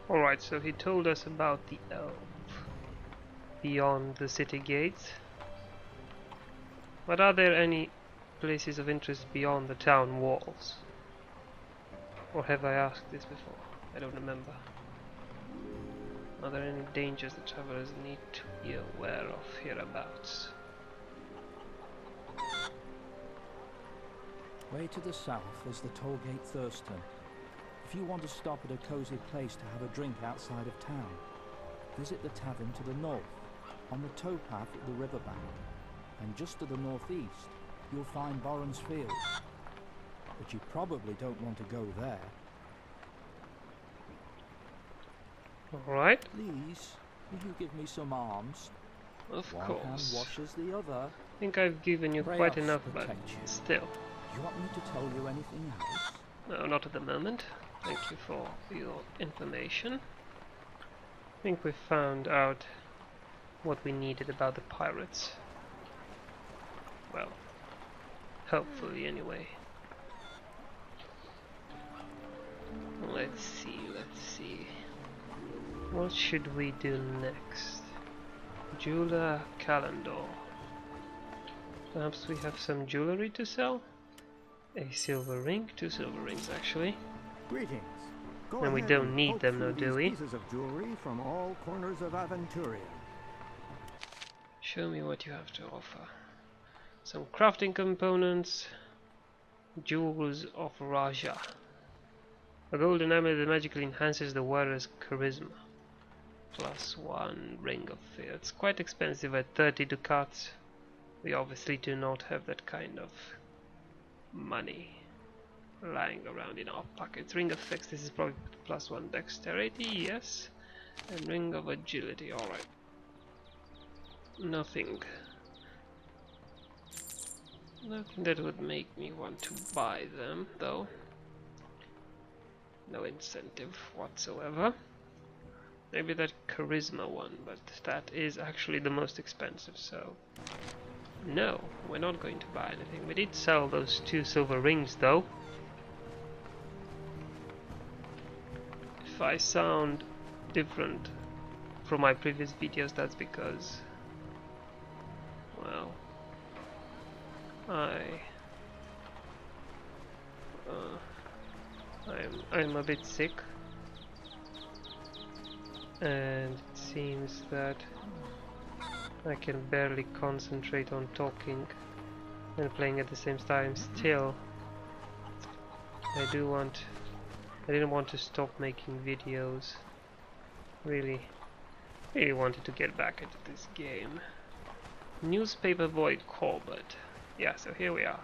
Alright, so he told us about the elf beyond the city gates. But are there any places of interest beyond the town walls? Or have I asked this before? I don't remember. Are there any dangers the travelers need to be aware of hereabouts? Way to the south is the tollgate Thurston. If you want to stop at a cozy place to have a drink outside of town, visit the tavern to the north, on the towpath at the riverbank, and just to the northeast, you'll find Boren's Field. But you probably don't want to go there. Alright. Please, will you give me some alms? Of One course. hand washes the other. I think I've given you Pray quite us enough, but protect you. still. Do you want me to tell you anything else? No, not at the moment. Thank you for your information. I think we found out what we needed about the pirates. Well, hopefully anyway. Let's see. What should we do next? Jeweler calendar. Perhaps we have some jewelry to sell? A silver ring, 2 silver rings actually. Greetings. Go And we ahead don't need poke them, through no, do these we? Pieces of jewelry from all corners of Aventuria. Show me what you have to offer. Some crafting components. Jewels of Raja. A golden amulet that magically enhances the wearer's charisma. +1 ring of fear. It's quite expensive at 30 ducats. We obviously do not have that kind of money lying around in our pockets. Ring of fix, this is probably +1 dexterity, yes. And ring of agility, alright. Nothing that would make me want to buy them, though. No incentive whatsoever. Maybe that charisma one, but that is actually the most expensive, so no, we're not going to buy anything. We did sell those 2 silver rings though. If I sound different from my previous videos, that's because, well, I'm a bit sick, and it seems that I can barely concentrate on talking and playing at the same time. Still, I didn't want to stop making videos. Really wanted to get back into this game. Newspaper Void Corbett. Yeah, so here we are.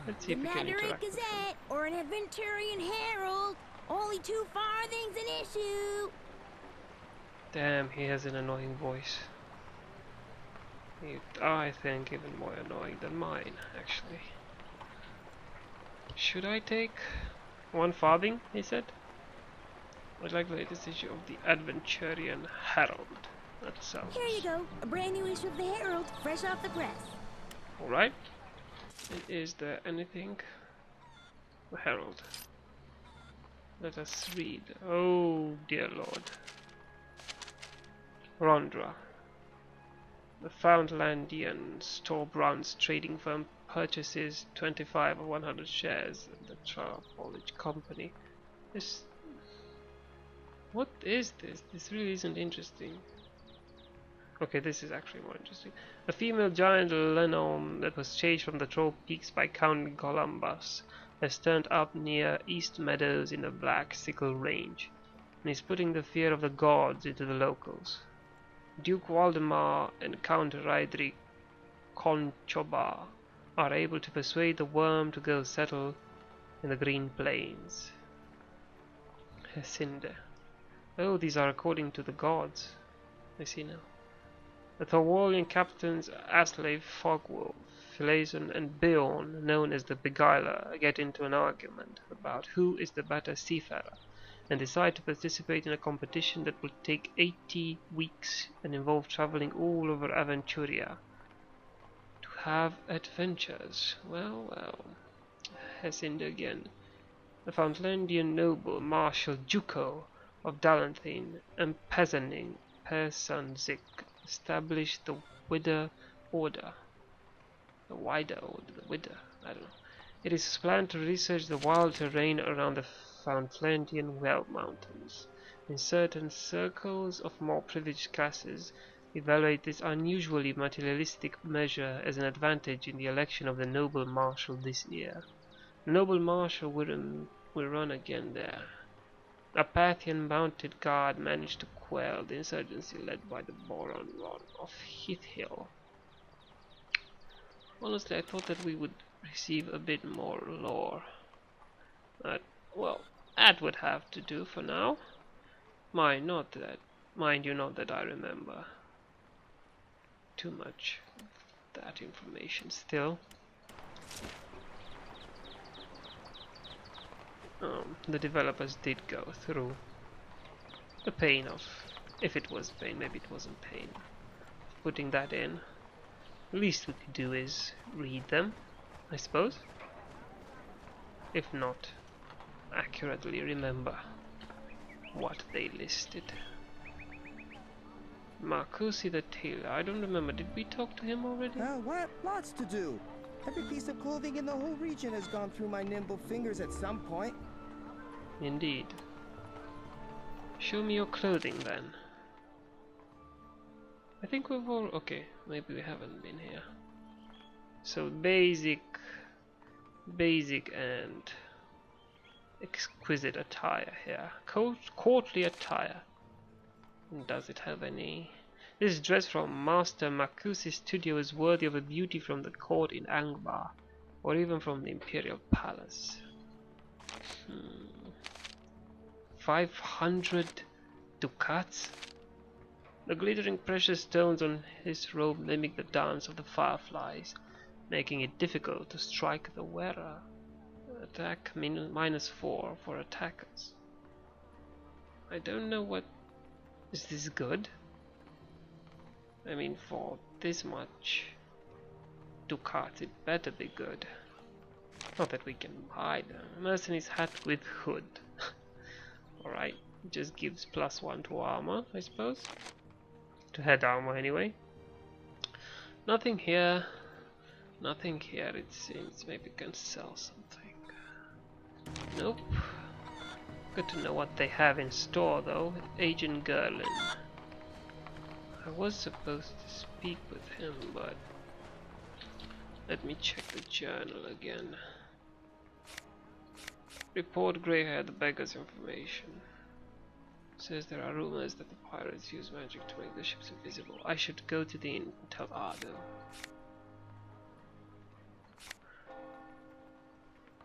Let's see if we can interact with them. Gazette or an Aventurian Herald. Only 2 farthings an issue. Damn, he has an annoying voice. I think even more annoying than mine, actually. Should I take 1 farthing, he said? I'd like the latest issue of the Aventurian Herald. That sounds... Here you go. A brand new issue of the Herald, fresh off the press. Alright. Is there anything? The Herald. Let us read. Oh dear lord. Rondra. The Foundlandian Storebrand's trading firm purchases 25 of 100 shares in the Trafalgar Company. What is this? This really isn't interesting. Okay, this is actually more interesting. A female giant Lenome that was chased from the Troll Peaks by Count Columbus has turned up near East Meadows in the Black Sickle Range, and is putting the fear of the gods into the locals. Duke Waldemar and Count Raedric Conchobar are able to persuade the worm to go settle in the Green Plains. Hesinde. Oh, these are according to the gods. I see now. The Thorwallian captains Aslave, Fogwolf, Philason and Beorn, known as the Beguiler, get into an argument about who is the better seafarer, and decide to participate in a competition that will take 80 weeks and involve traveling all over Aventuria to have adventures. Well, Hesinde again. The Foundlandian noble Marshal Juco of Dalanthine and Pesanzik established the Wider Order. The wider order, the Wider, I don't know. It is planned to research the wild terrain around the Foundlandian Well Mountains. In certain circles of more privileged classes, evaluate this unusually materialistic measure as an advantage in the election of the Noble Marshal this year. The Noble Marshal will run again there. A Parthian mounted guard managed to quell the insurgency led by the Boron of Heathhill. Honestly, I thought that we would receive a bit more lore. But, well, that would have to do for now. Mind you, not that I remember too much of that information still. The developers did go through the pain of, if it was pain, maybe it wasn't pain, putting that in. The least we could do is read them, I suppose, if not accurately remember what they listed. Marcosi the tailor, I don't remember, did we talk to him already? What? Lots to do. Every piece of clothing in the whole region has gone through my nimble fingers at some point. Indeed. Show me your clothing then. I think we've all... okay, maybe we haven't been here. So basic and exquisite attire here. Courtly attire. Does it have any... This dress from Master Marcusi's studio is worthy of a beauty from the court in Angbar, or even from the Imperial Palace. 500 ducats? The glittering precious stones on his robe mimic the dance of the fireflies, making it difficult to strike the wearer. Attack -4 for attackers. I don't know what... Is this good? I mean, for this much ducats, it better be good. Not that we can buy them. Mercenary's hat with hood. Alright, just gives +1 to armor, I suppose. To head armor anyway. Nothing here. Nothing here, it seems. Maybe we can sell something. Nope. Good to know what they have in store though. Agent Gerlin. I was supposed to speak with him, but let me check the journal again. Report Greyhair the Beggar's information. Says there are rumors that the pirates use magic to make the ships invisible. I should go to the inn and tell Ardo.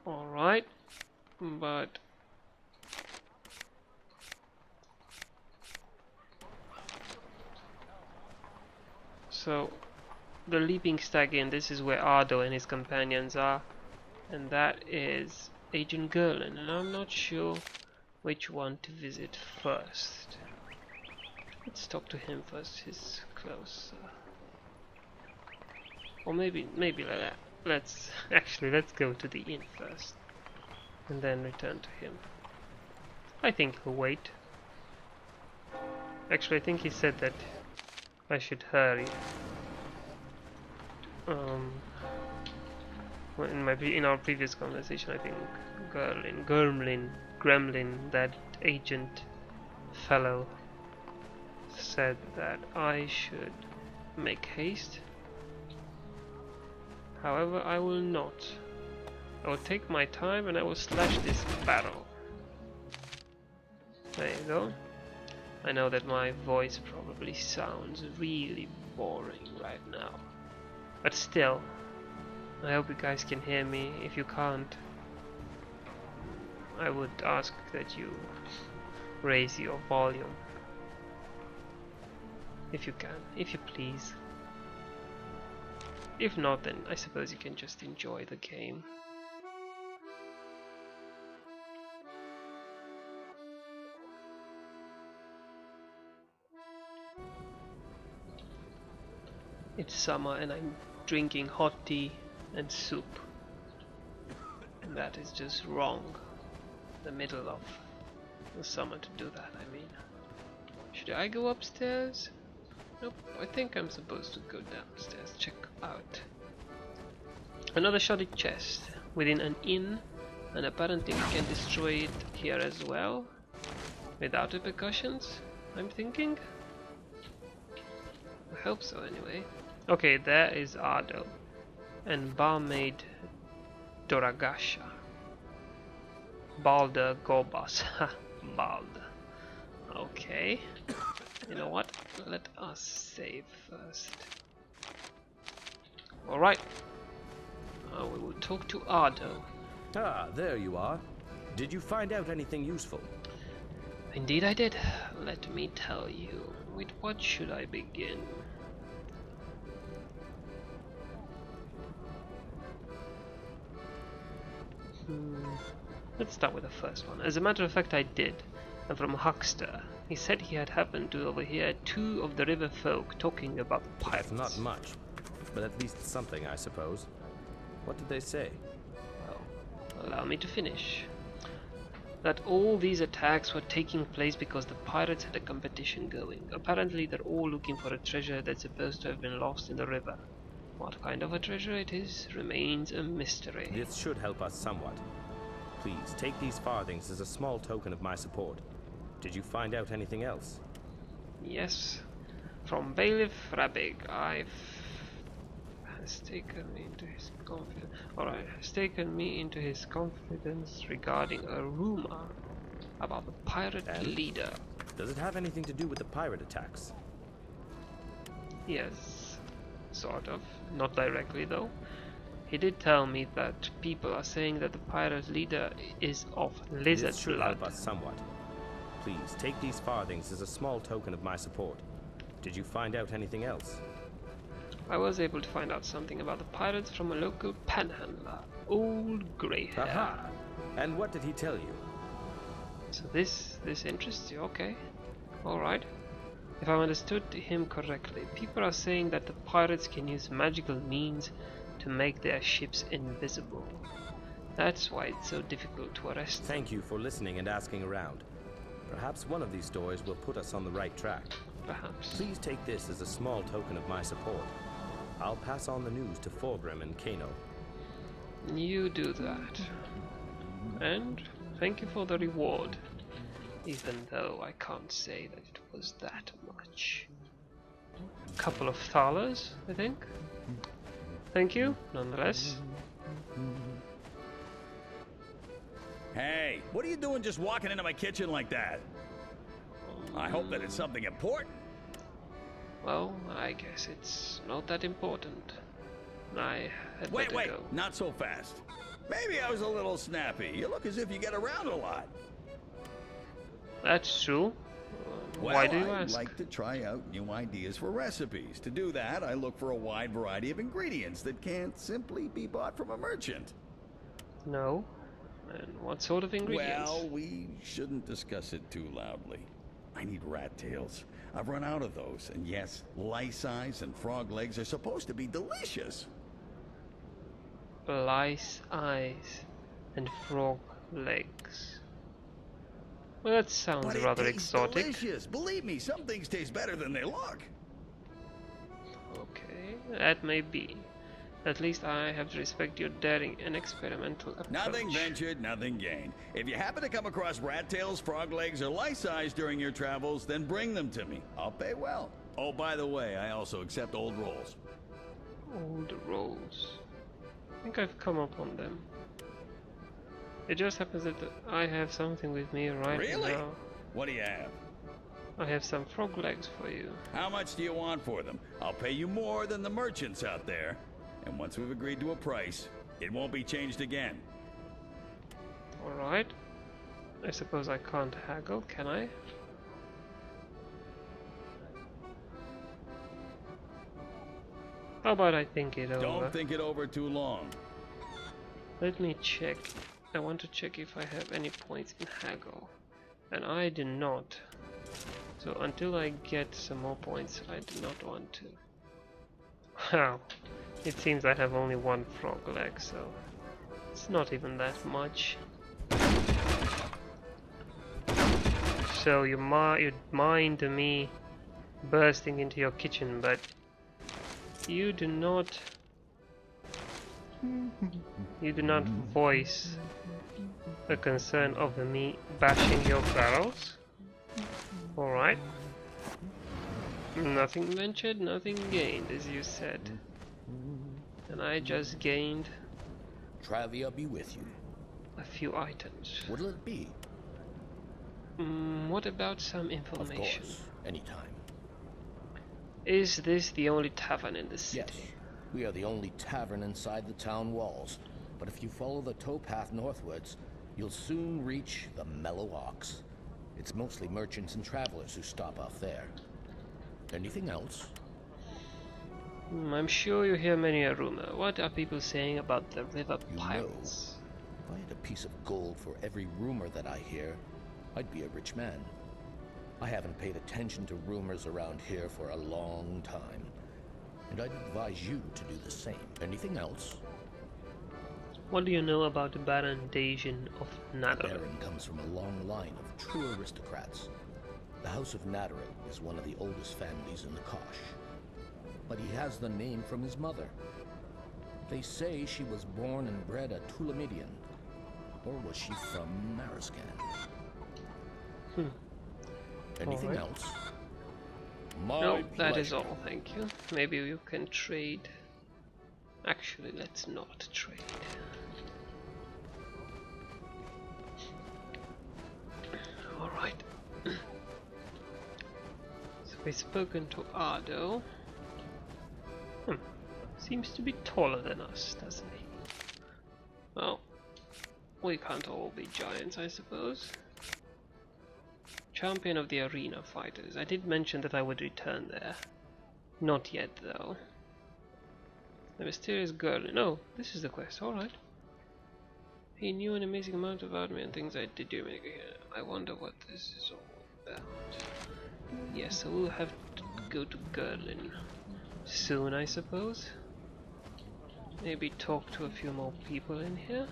Alright, but so the Leaping Stag Inn, this is where Ardo and his companions are, and that is Agent Gerlin, and I'm not sure which one to visit first. Let's talk to him first, he's close. Or maybe let's go to the inn first and then return to him. I think he'll wait. Actually, I think he said that I should hurry. In our previous conversation, I think Gremlin, that agent fellow, said that I should make haste. However, I will not. I will take my time and I will slash this barrel. There you go. I know that my voice probably sounds really boring right now, but still, I hope you guys can hear me. If you can't, I would ask that you raise your volume. If you can, if you please. If not, then I suppose you can just enjoy the game. It's summer and I'm drinking hot tea and soup. And that is just wrong. The middle of the summer to do that, I mean. Should I go upstairs? Nope, I think I'm supposed to go downstairs, check out. Another shoddy chest within an inn, and apparently we can destroy it here as well. Without repercussions, I'm thinking? I hope so anyway. Okay, there is Ardo and barmaid Doragasha. Balder Gobas. Ha, Balder. Okay. You know what? Let us save first. Alright. Now we will talk to Ardo. Ah, there you are. Did you find out anything useful? Indeed I did. Let me tell you. With what should I begin? Let's start with the first one. As a matter of fact, I did. And from Huckster. He said he had happened to overhear two of the river folk talking about the pirates. Not much, but at least something, I suppose. What did they say? Well, allow me to finish. That all these attacks were taking place because the pirates had a competition going. Apparently they're all looking for a treasure that's supposed to have been lost in the river. What kind of a treasure it is remains a mystery. This should help us somewhat. Please, take these farthings as a small token of my support. Did you find out anything else? Yes. From Bailiff Rabig, has taken me into his confidence. Alright, has taken me into his confidence regarding a rumor about the pirate leader. Does it have anything to do with the pirate attacks? Yes, sort of. Not directly though. He did tell me that people are saying that the pirate leader is of lizard This should blood. help us somewhat. Please, take these farthings as a small token of my support. Did you find out anything else? I was able to find out something about the pirates from a local panhandler, Old Greyhair. Aha! And what did he tell you? So this interests you, okay. Alright. If I understood him correctly, people are saying that the pirates can use magical means to make their ships invisible. That's why it's so difficult to arrest them. Thank you for listening and asking around. Perhaps one of these stories will put us on the right track. Perhaps. Please take this as a small token of my support. I'll pass on the news to Fulgrim and Kano. You do that. And thank you for the reward. Even though I can't say that it was that much. A couple of thalers, I think. Thank you, nonetheless. Hey, what are you doing just walking into my kitchen like that? I hope that it's something important. Well, I guess it's not that important. I had Wait, better go. not so fast. Maybe I was a little snappy. You look as if you get around a lot. That's true. Well, Why do you I ask? like to try out new ideas for recipes. To do that, I look for a wide variety of ingredients that can't simply be bought from a merchant. No. And what sort of ingredients? Well, we shouldn't discuss it too loudly. I need rat tails. I've run out of those. And yes, lice eyes and frog legs are supposed to be delicious. Lice eyes and frog legs. Well, that sounds But rather it tastes exotic. delicious. Believe me, some things taste better than they look. Okay, that may be. At least I have to respect your daring and experimental approach. Nothing ventured, nothing gained. If you happen to come across rat tails, frog legs, or lice eyes during your travels, then bring them to me. I'll pay well. Oh, by the way, I also accept old rolls. Old rolls. I think I've come up on them. It just happens that I have something with me right Really? now. What do you have? I have some frog legs for you. How much do you want for them? I'll pay you more than the merchants out there. And once we've agreed to a price, it won't be changed again. Alright. I suppose I can't haggle, can I? How about I think it over? Don't think it over too long. Let me check. I want to check if I have any points in haggle. And I do not. So until I get some more points, I do not want to. Wow. It seems I have only one frog leg, so it's not even that much. so you'd mind me bursting into your kitchen, but you do not voice a concern of me bashing your barrels. Alright. Nothing ventured, nothing gained, as you said. And I just gained Travia be with you. a few items. What'll it be? What about some Of information? course, anytime. Is this the only tavern in the city? Yes, we are the only tavern inside the town walls. But if you follow the towpath northwards, you'll soon reach the Mellow Ox. It's mostly merchants and travelers who stop off there. Anything else? I'm sure you hear many a rumor. What are people saying about the river pirates? If I had a piece of gold for every rumor that I hear, I'd be a rich man. I haven't paid attention to rumors around here for a long time, and I'd advise you to do the same. Anything else? What do you know about the Baron Dacian of The Nador? Baron comes from a long line of true aristocrats. The House of Nadarin is one of the oldest families in the Kosh. But he has the name from his mother. They say she was born and bred a Tulamidian. Or was she from Mariscan? Anything Alright. else? No, My that is pleasure. all, thank you. Maybe you can trade. Actually, let's not trade. Alright. So we've spoken to Ardo. Seems to be taller than us, doesn't he? Well, we can't all be giants, I suppose. Champion of the Arena Fighters. I did mention that I would return there. Not yet, though. The mysterious girl. No, this is the quest. Alright. He knew an amazing amount about me and things I did do make here. I wonder what this is all about. Yes, so we'll have to go to Gerlin soon, I suppose. Maybe talk to a few more people in here.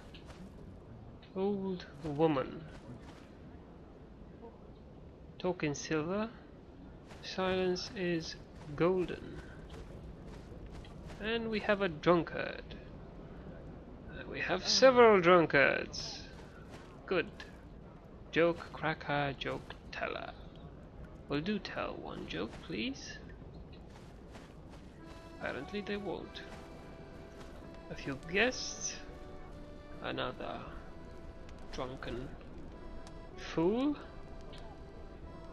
Old woman. Talk in silver. Silence is golden. And we have a drunkard. We have several drunkards. Good. Joke cracker, joke teller. Well, do tell one joke, please. Apparently they won't. A few guests. Another drunken fool.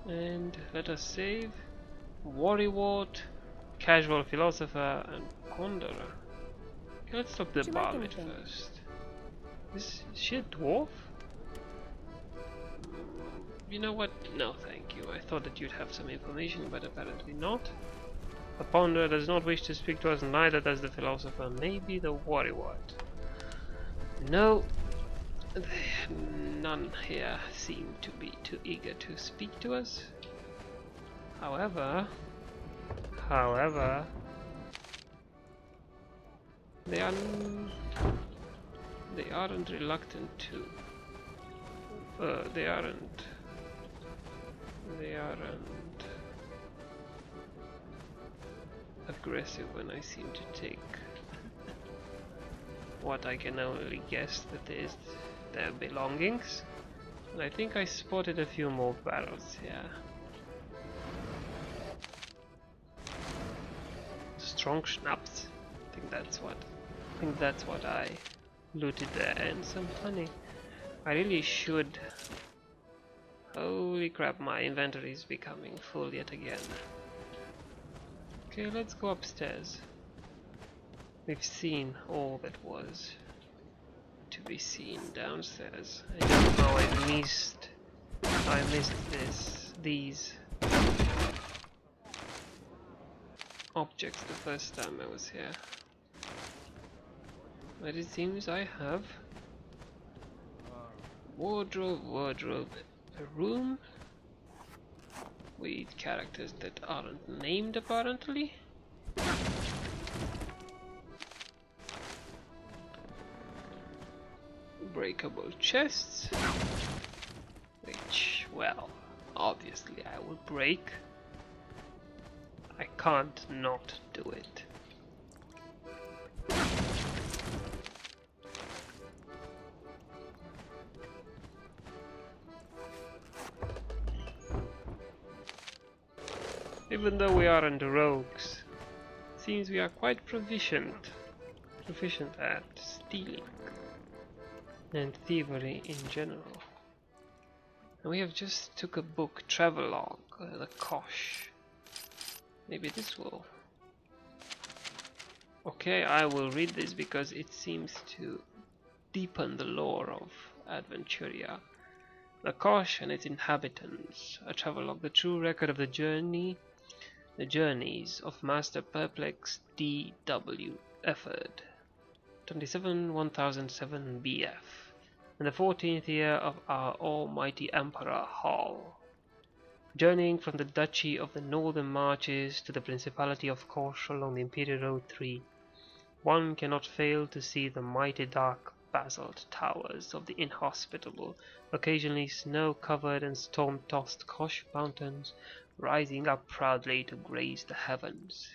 And let us save Worrywart, Casual Philosopher, and Ponderer. Okay, let's stop the Would you like barmaid anything? first. Is she a dwarf? You know what? No, thank you. I thought that you'd have some information, but apparently not. The Ponderer does not wish to speak to us, neither does the Philosopher. Maybe the Worrywart. No, none here seem to be too eager to speak to us. However, they aren't reluctant to. They aren't aggressive when I seem to take what I can only guess that is their belongings. And I think I spotted a few more barrels here. Strong schnapps. I think that's what I looted there, and some honey. I really should. Holy crap, my inventory is becoming full yet again. Okay, let's go upstairs. We've seen all that was to be seen downstairs. I don't know how I missed these objects the first time I was here. But it seems I have wardrobe, a room with characters that aren't named apparently. Breakable chests, which, well, obviously I will break. I can't not do it. Even though we aren't rogues, seems we are quite proficient at stealing and thievery in general. And we have just took a book, Travelogue, the Kosh. Maybe this will... Okay, I will read this because it seems to deepen the lore of Adventuria. The Kosh and its inhabitants, a travelogue, the true record of the journeys of Master Perplex D.W. Efford, 27-1007 BF, in the 14th year of our almighty Emperor Hall. Journeying from the Duchy of the Northern Marches to the Principality of Kosh along the Imperial Road 3, one cannot fail to see the mighty dark basalt towers of the inhospitable, occasionally snow-covered and storm-tossed Kosh mountains rising up proudly to graze the heavens.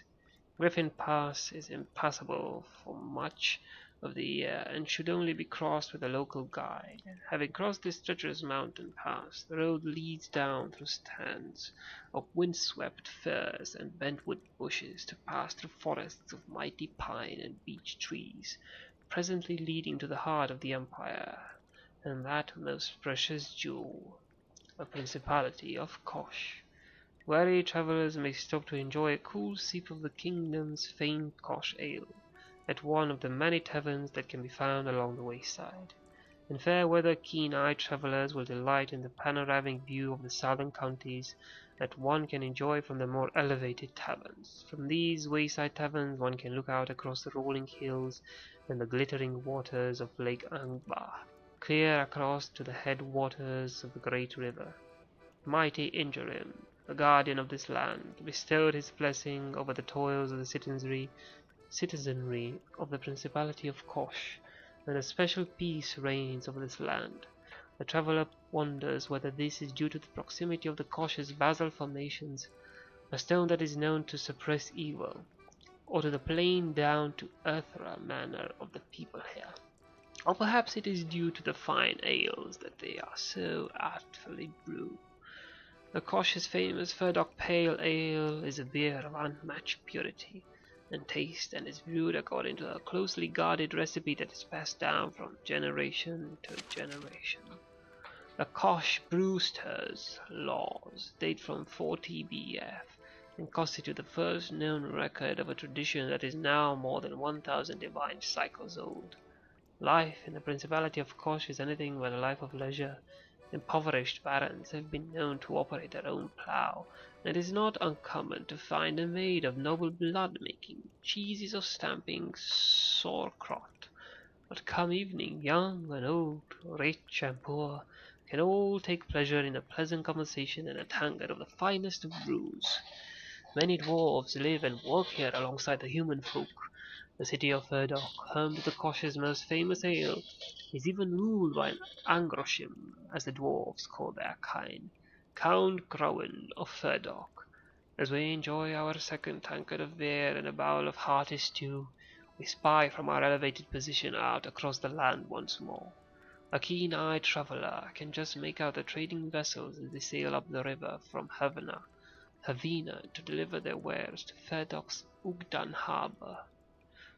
Griffin Pass is impassable for much of the year and should only be crossed with a local guide. Having crossed this treacherous mountain pass, the road leads down through stands of windswept firs and bentwood bushes to pass through forests of mighty pine and beech trees, presently leading to the heart of the empire, and that most precious jewel, the Principality of Kosh. Weary travellers may stop to enjoy a cool sip of the kingdom's famed Kosh ale at one of the many taverns that can be found along the wayside. In fair weather, keen-eyed travellers will delight in the panoramic view of the southern counties that one can enjoy from the more elevated taverns. From these wayside taverns one can look out across the rolling hills and the glittering waters of Lake Angba, clear across to the headwaters of the great river. Mighty Ingerim, the guardian of this land, bestowed his blessing over the toils of the citizenry of the Principality of Kosh, and a special peace reigns over this land. The traveller wonders whether this is due to the proximity of the Kosh's basalt formations, a stone that is known to suppress evil, or to the plain down-to-earth manner of the people here. Or perhaps it is due to the fine ales that they are so artfully brewed. The Kosh's famous Ferdok Pale Ale is a beer of unmatched purity and taste, and is brewed according to a closely guarded recipe that is passed down from generation to generation. The Kosh Brewster's laws date from 40 BF and constitute the first known record of a tradition that is now more than 1,000 divine cycles old. Life in the Principality of Kosh is anything but a life of leisure. Impoverished barons have been known to operate their own plough, and it is not uncommon to find a maid of noble blood making cheeses or stamping sauerkraut. But come evening, young and old, rich and poor, can all take pleasure in a pleasant conversation and a tankard of the finest of brews. Many dwarves live and work here alongside the human folk. The city of Ferdok, home to the Kosh's most famous ale, is even ruled by an Angroshim, as the dwarves call their kind, Count Growen of Ferdok. As we enjoy our second tankard of beer and a bowl of hearty stew, we spy from our elevated position out across the land once more. A keen-eyed traveller can just make out the trading vessels as they sail up the river from Havana to deliver their wares to Ferdok's Ugdan harbour.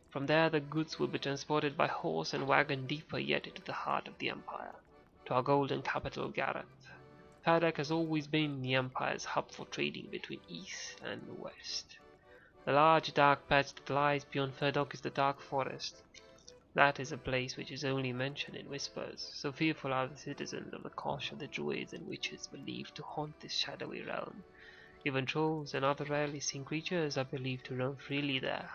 From there the goods will be transported by horse and wagon deeper yet into the heart of the Empire, to our golden capital Gareth. Ferdok has always been the Empire's hub for trading between East and West. The large dark patch that lies beyond Ferdok is the Dark Forest. That is a place which is only mentioned in whispers, so fearful are the citizens of the Kosh of the druids and witches believed to haunt this shadowy realm. Even trolls and other rarely seen creatures are believed to roam freely there.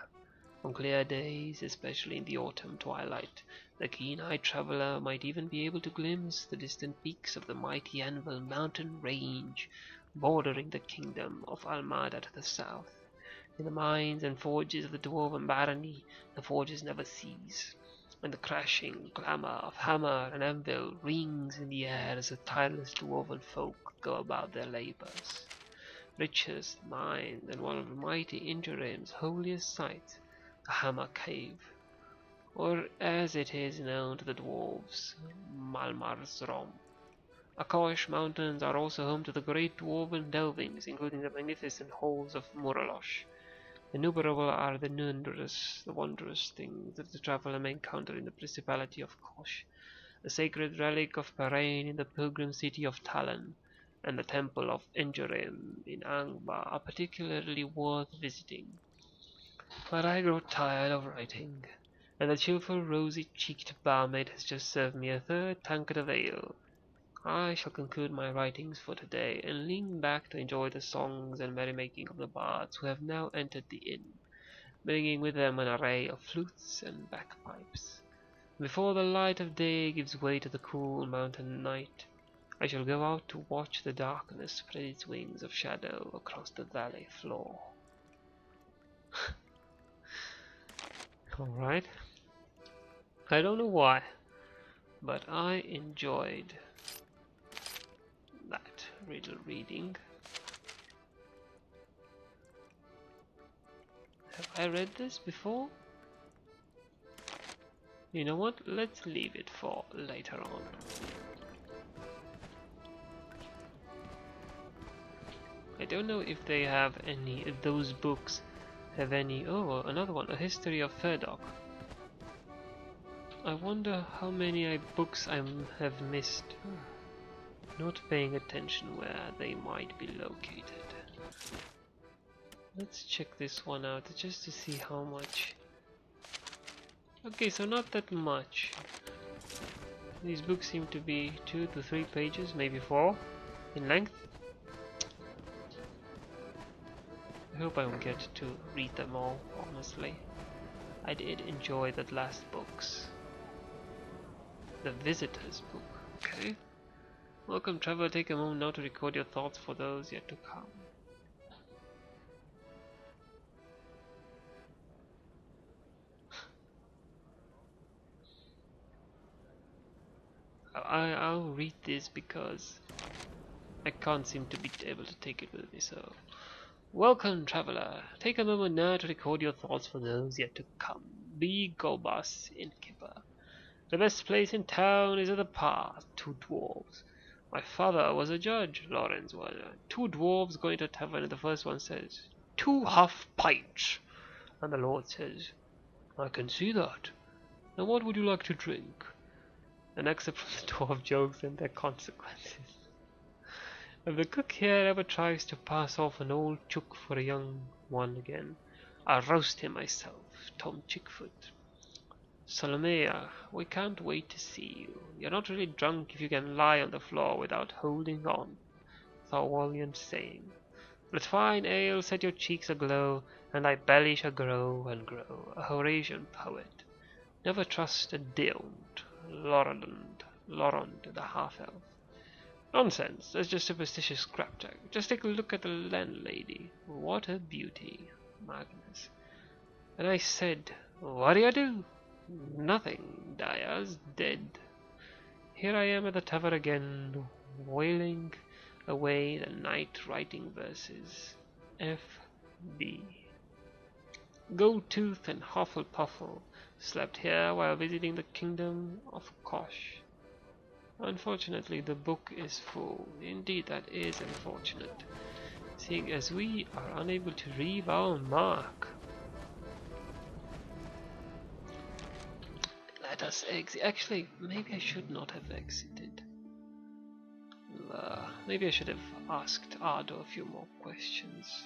On clear days, especially in the autumn twilight, the keen-eyed traveller might even be able to glimpse the distant peaks of the mighty Anvil mountain range bordering the kingdom of Almada to the south. In the mines and forges of the dwarven barony, the forges never cease, and the crashing clamour of hammer and anvil rings in the air as the tireless dwarven folk go about their labors. Richest mine than one of the mighty Ingerim's holiest sites, the Hammer Cave, or as it is known to the dwarves, Malmarsrom. Akosh Mountains are also home to the great dwarven delvings, including the magnificent halls of Muralosh. Innumerable are the wondrous things that the traveler may encounter in the Principality of Kosh, the sacred relic of Parain in the pilgrim city of Talon, and the temple of Engerim in Angba are particularly worth visiting. But I grow tired of writing, and the cheerful rosy-cheeked barmaid has just served me a third tankard of ale. I shall conclude my writings for today and lean back to enjoy the songs and merrymaking of the bards who have now entered the inn, bringing with them an array of flutes and bagpipes. Before the light of day gives way to the cool mountain night, I shall go out to watch the darkness spread its wings of shadow across the valley floor. Alright. I don't know why, but I enjoyed that riddle reading. Have I read this before? You know what? Let's leave it for later on. I don't know if they have any, if those books have any. Oh, another one, A History of Ferdok. I wonder how many books I have missed. Not paying attention where they might be located. Let's check this one out just to see how much. Okay, so not that much. These books seem to be 2 to 3 pages, maybe 4 in length. I hope I will get to read them all, honestly. I did enjoy that last books. The Visitor's Book, okay. Welcome, traveler. Take a moment now to record your thoughts for those yet to come. I'll read this because I can't seem to be able to take it with me, so... Welcome, traveler. Take a moment now to record your thoughts for those yet to come. Be Golbas Innkeeper. The best place in town is at the path. 2 dwarves. My father was a judge, Lawrence was. 2 dwarves going to a tavern, and the first one says, 2 half pints. And the Lord says, I can see that. Now what would you like to drink? And except from the dwarf jokes and their consequences. If the cook here ever tries to pass off an old chook for a young one again, I'll roast him myself, Tom Chickfoot. Salomea, we can't wait to see you. You're not really drunk if you can lie on the floor without holding on. Thorwallian's saying. Let fine ale set your cheeks aglow, and thy belly shall grow and grow. A Horatian poet. Never trust a Deont, Lorond, the half-elf. Nonsense, that's just superstitious scrapjack. Just take a look at the landlady. What a beauty, Magnus. And I said, what do you do? Nothing, Daya's dead. Here I am at the tavern again, wailing away the night writing verses. F.B. Goldtooth and Hufflepuffle slept here while visiting the kingdom of Kosh. Unfortunately, the book is full. Indeed, that is unfortunate, seeing as we are unable to leave our mark. Let us exit. Actually, maybe I should not have exited. Maybe I should have asked Ardo a few more questions.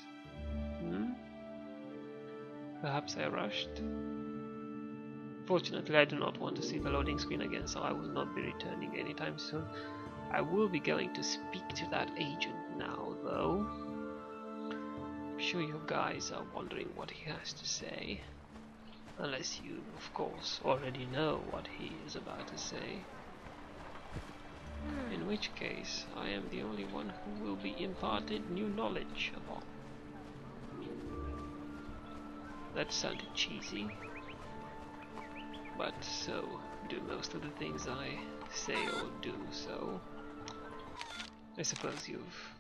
Perhaps I rushed. Fortunately, I do not want to see the loading screen again, so I will not be returning anytime soon. I will be going to speak to that agent now, though. I'm sure you guys are wondering what he has to say. Unless you, of course, already know what he is about to say. In which case, I am the only one who will be imparted new knowledge upon. That sounded cheesy. But so do most of the things I say or do, so... I suppose you've